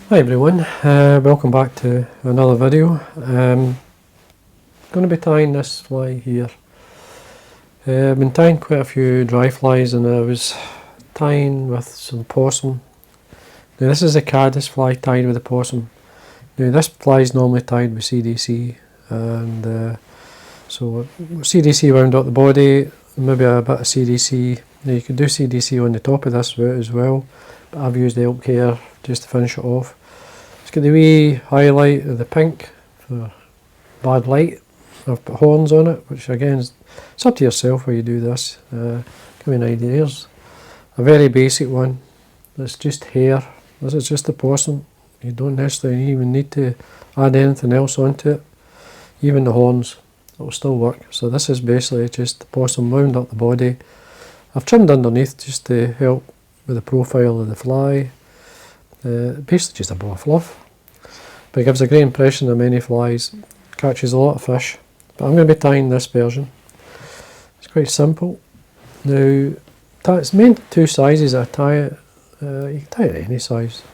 Hi everyone, welcome back to another video. Going to be tying this fly here. I've been tying quite a few dry flies and I was tying with some possum. Now this is a caddis fly tied with a possum. Now this fly is normally tied with CDC and so CDC round out the body, maybe a bit of CDC. Now you can do CDC on the top of this as well, but I've used elk hair just to finish it off. It's got the wee highlight of the pink for bad light. I've put horns on it, which again, it's up to yourself where you do this. Give me an idea. Here's a very basic one. It's just hair. This is just the possum. You don't necessarily even need to add anything else onto it. Even the horns, it will still work. So this is basically just the possum wound up the body. I've trimmed underneath just to help with the profile of the fly. Basically just a ball of fluff, but it gives a great impression of many flies, catches a lot of fish. But I'm going to be tying this version. It's quite simple. Now it's made two sizes. I tie it, you can tie it any size,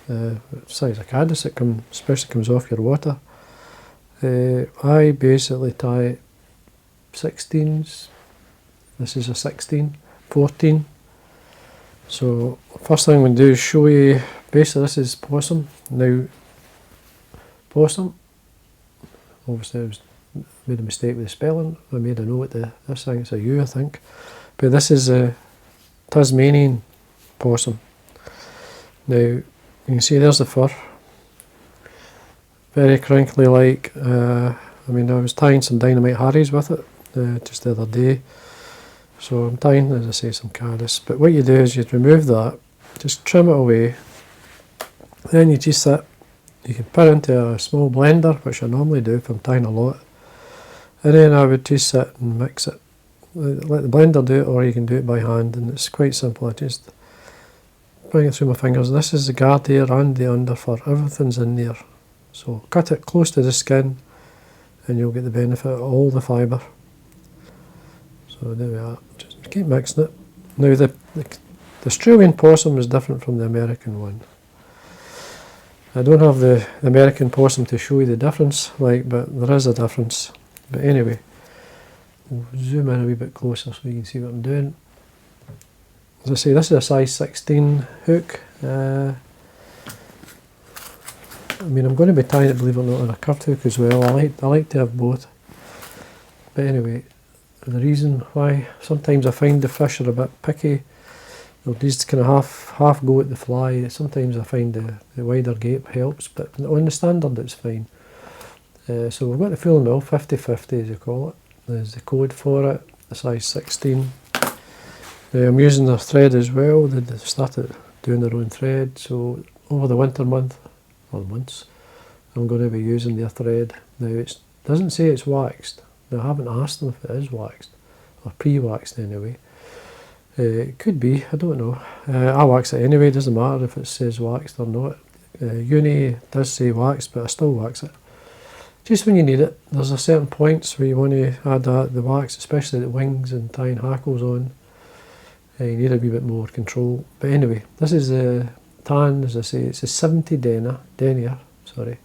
size of caddis it especially comes off your water. I basically tie 16s, this is a 16, 14. So first thing I'm going to do is show you, basically this is possum. Now possum, obviously I made a mistake with the spelling, I made a note to this thing, it's a U I think, but this is a Tasmanian possum. Now you can see there's the fur, very crinkly like, I mean I was tying some dynamite Harries with it just the other day. So I'm tying, as I say, some caddis, but what you do is you remove that, just trim it away, then you just sit, you can put it into a small blender, which I normally do if I'm tying a lot, and then I would just sit and mix it, let the blender do it, or you can do it by hand, and it's quite simple. I just bring it through my fingers. This is the guard here and the underfur, everything's in there, so cut it close to the skin and you'll get the benefit of all the fibre. So there we are, just keep mixing it. Now the Australian possum is different from the American one. I don't have the American possum to show you the difference, but there is a difference. But anyway, we'll zoom in a wee bit closer so you can see what I'm doing. As I say, this is a size 16 hook. I mean I'm going to be tying it, believe it or not, on a curved hook as well. I like to have both. But anyway, the reason why sometimes I find the fish are a bit picky, they'll just kind of half go at the fly. Sometimes I find the wider gape helps, but on the standard it's fine. So we've got the F.Mill 50/50 as you call it. There's the code for it, the size 16. I'm using their thread as well. They started doing their own thread, so over the winter months, I'm going to be using their thread. Now it doesn't say it's waxed. Now, I haven't asked them if it is waxed, or pre-waxed anyway. It could be, I don't know. I wax it anyway, doesn't matter if it says waxed or not. Uni does say waxed, but I still wax it. Just when you need it. There's a certain points where you want to add the wax, especially the wings and tying hackles on. You need a wee bit more control. But anyway, this is a tan, as I say, it's a 70 Denier, sorry.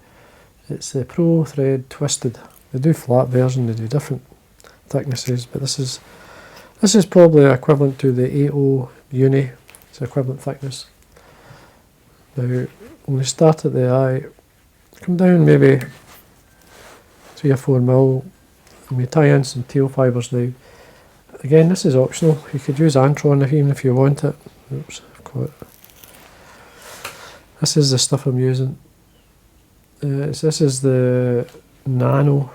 It's the Pro Thread Twisted. They do flat version, they do different thicknesses, but this is probably equivalent to the 80 Uni, it's equivalent thickness. Now, when we start at the eye, come down maybe 3 or 4 mil, and we tie in some tail fibres now. Again, this is optional, you could use Antron even if you want it. Oops, I've caught it. This is the stuff I'm using. This is the Nano,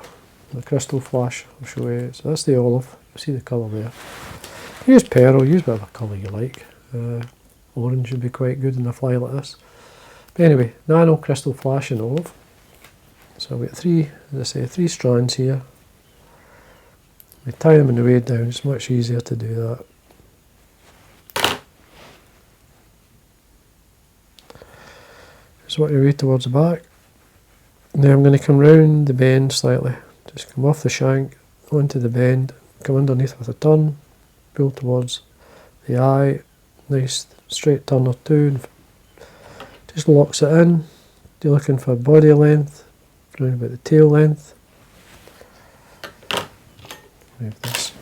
the Krystal Flsh, I'll show you. So that's the olive, you see the colour there. Use pearl, use whatever colour you like. Orange would be quite good in a fly like this. But anyway, Nano, Krystal Flsh and olive. So I've got 3, as I say, 3 strands here. We tie them on the way down, it's much easier to do that. Just work your way towards the back. Now I'm going to come round the bend slightly, just come off the shank, onto the bend, come underneath with a turn, pull towards the eye, nice straight turn or two, and just locks it in, you're looking for body length, around about the tail length. Move this.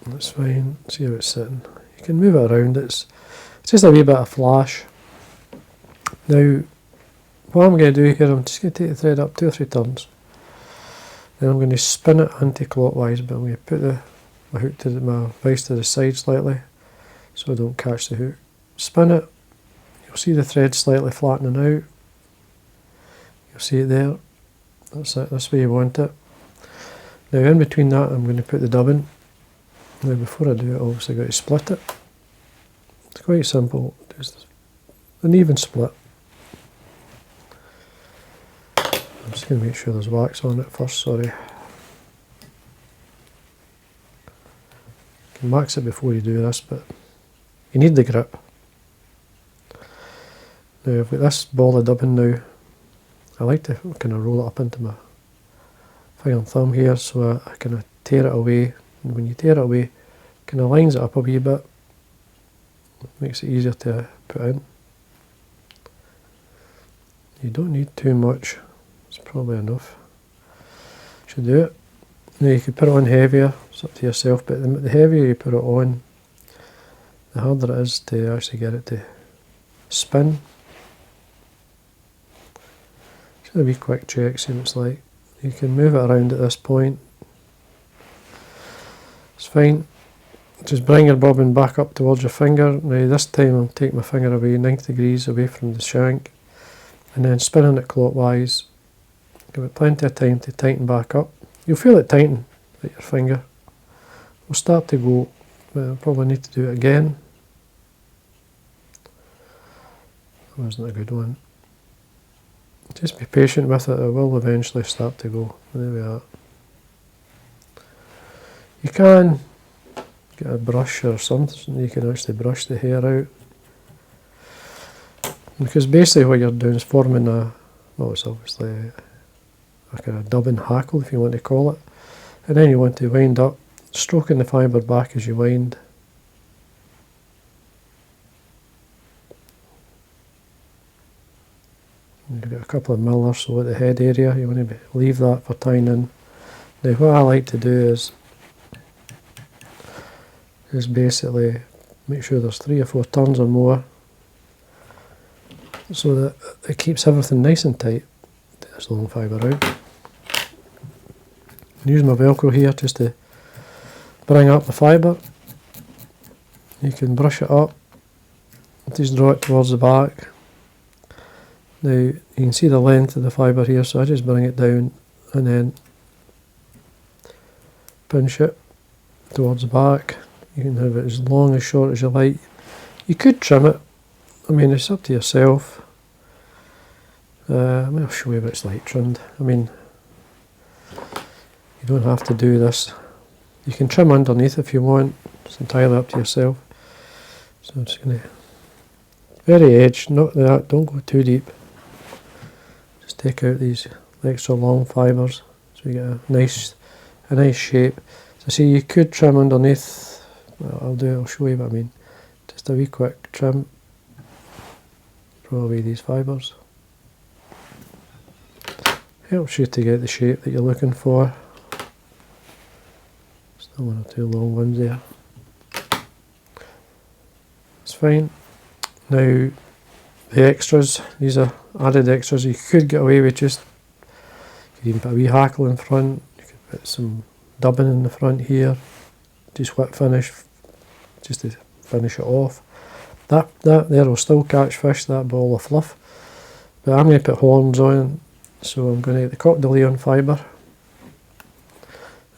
That's fine. See how it's sitting. You can move it around. It's just a wee bit of flash. Now, what I'm going to do here, I'm just going to take the thread up 2 or 3 turns. Then I'm going to spin it anti-clockwise, but I'm going to put my hook to my vise to the side slightly, so I don't catch the hook. Spin it. You'll see the thread slightly flattening out. You'll see it there. That's it. That's where you want it. Now in between that, I'm going to put the dubbing. Now before I do it, obviously I've got to split it. It's quite simple. Just an even split. I'm just going to make sure there's wax on it first, sorry. You can wax it before you do this, but you need the grip. Now I've got this ball of dubbing now. I like to kind of roll it up into my finger and thumb here, so I kind of tear it away. And when you tear it away, it kind of lines it up a wee bit. It makes it easier to put in. You don't need too much. It's probably enough. Should do it. Now you could put it on heavier, it's up to yourself, but the heavier you put it on, the harder it is to actually get it to spin. Just a wee quick check, see what it's like. You can move it around at this point. It's fine. Just bring your bobbin back up towards your finger. Now this time I'll take my finger away 90 degrees away from the shank, and then spinning it clockwise. Give it plenty of time to tighten back up. You'll feel it tighten at your finger. We'll start to go, but I'll probably need to do it again. That wasn't a good one. Just be patient with it, it will eventually start to go. There we are. You can get a brush or something, you can actually brush the hair out. Because basically what you're doing is forming a, well, it's obviously a kind of dubbing hackle, if you want to call it. And then you want to wind up, stroking the fibre back as you wind. You've got a couple of mil or so at the head area, you want to leave that for tying in. Now what I like to do is basically make sure there's 3 or 4 turns or more, so that it keeps everything nice and tight. Take this long fibre out. Use my velcro here just to bring up the fibre. You can brush it up, just draw it towards the back. Now you can see the length of the fibre here, so I just bring it down and then pinch it towards the back. You can have it as long as short as you like. You could trim it, I mean it's up to yourself. I'll show you what it's like trimmed. I mean, you don't have to do this. You can trim underneath if you want, it's entirely up to yourself. So I'm just going to, very edge, not that, don't go too deep. Just take out these extra long fibres so you get a nice shape. So see, you could trim underneath. Well, I'll show you what I mean. Just a wee quick trim. Throw away these fibres. Helps you to get the shape that you're looking for. Still 1 or 2 long ones there. It's fine. Now the extras, these are added extras. You could get away with just, you could even put a wee hackle in front, you could put some dubbing in the front here, just whip finish, just to finish it off. That there will still catch fish, that ball of fluff. But I'm going to put horns on, so I'm going to get the Coq de Leon fibre.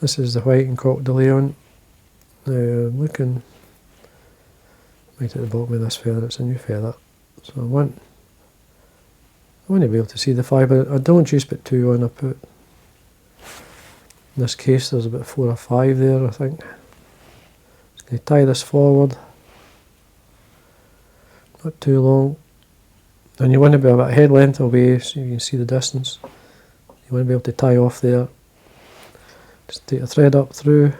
This is the white and Coq de Leon. Now I'm looking right at the bottom of this feather, it's a new feather. So I want to be able to see the fibre. I don't just put 2 on, I put, in this case there's about 4 or 5 there I think. Just going to tie this forward, not too long. And you want to be about head length away so you can see the distance. You want to be able to tie off there. Just take a thread up through.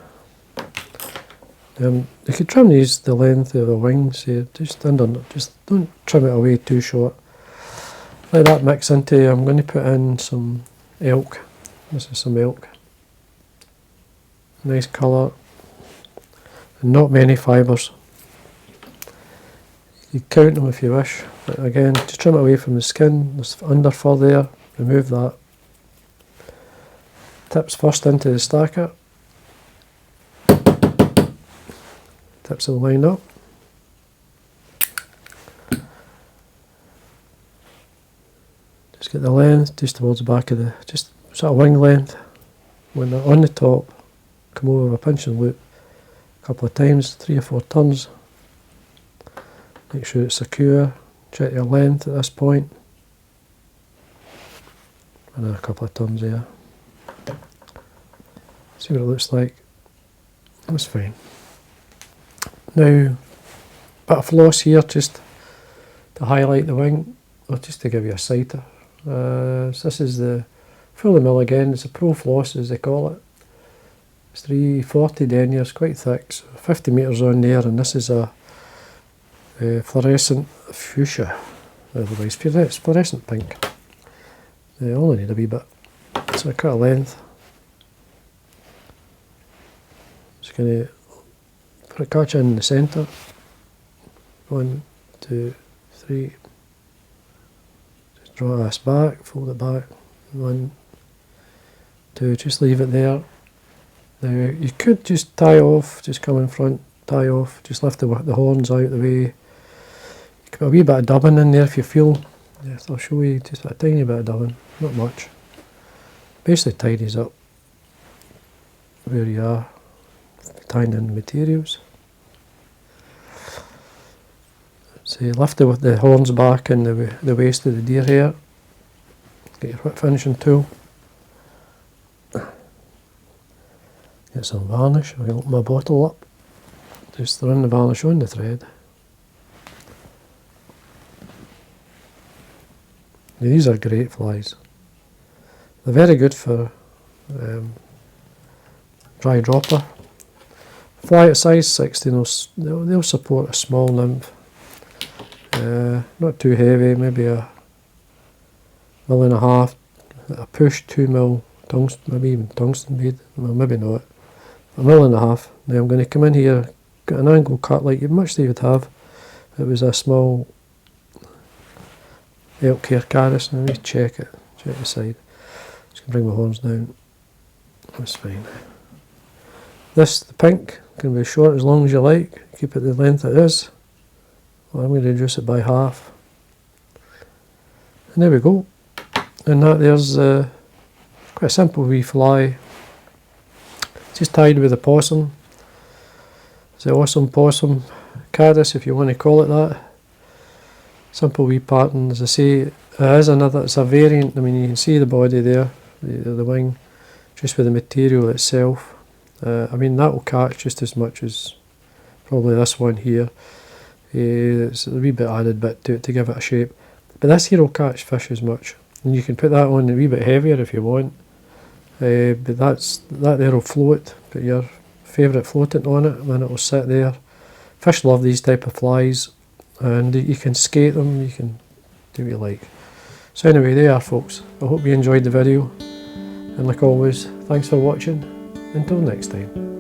You could trim these the length of the wings here, just don't trim it away too short. Let that mix into, I'm going to put in some elk. This is some elk. Nice colour. And not many fibres. You count them if you wish. But again, just trim it away from the skin. There's under fur there. Remove that. Tips first into the stacker. Tips will line up. Just get the length just towards the back of the, just sort of wing length. When they're on the top, come over with a pinch and loop a couple of times, 3 or 4 turns. Make sure it's secure. Check your length at this point. And then a couple of turns there. See what it looks like. That's fine. Now, bit of floss here just to highlight the wing, or just to give you a sighter. So this is the F.Mill again. It's a Pro Floss as they call it. It's 340 Denier, it's quite thick, so 50 metres on there, and this is a fluorescent fuchsia. Otherwise, it's fluorescent pink. I only need a wee bit. So I cut a length. Just going to put a catch in the centre. 1, 2, 3. Just draw this back, fold it back. 1, 2, just leave it there. Now you could just tie off, just come in front, tie off, just lift the horns out the way. You could put a wee bit of dubbing in there if you feel. Yes, I'll show you just a tiny bit of dubbing, not much. Basically tidies up where you are, tying in the materials. So you lift the horns back and the waist of the deer hair. Get your whip finishing tool. Get some varnish. I'll open my bottle up. Just run the varnish on the thread. Now, these are great flies. They're very good for dry dropper. Fly at size 16, they'll support a small nymph. Not too heavy, maybe a 1.5 mil, a push 2 mil tungsten, maybe even tungsten bead, well maybe not, 1.5 mil. Now I'm going to come in here, get an angle cut like much they would have. It was a small elk hair caddis. Now let me check it, check the side. Just going to bring my horns down. That's fine. The pink can be short as long as you like, keep it the length it is. Well, I'm going to reduce it by half. And there we go. And that there's quite a simple wee fly. Just tied with a possum. It's the awesome Possum Caddis, if you want to call it that. Simple wee pattern. As I say, it is another, it's a variant. I mean, you can see the body there, the wing, just with the material itself. I mean, that will catch just as much as probably this one here. It's a wee bit added bit to it to give it a shape. But this here will catch fish as much. And you can put that on a wee bit heavier if you want. But that there will float. Put your favourite floatant on it and it will sit there. Fish love these type of flies. And you can skate them, you can do what you like. So anyway, there you are folks. I hope you enjoyed the video. And like always, thanks for watching. Until next time.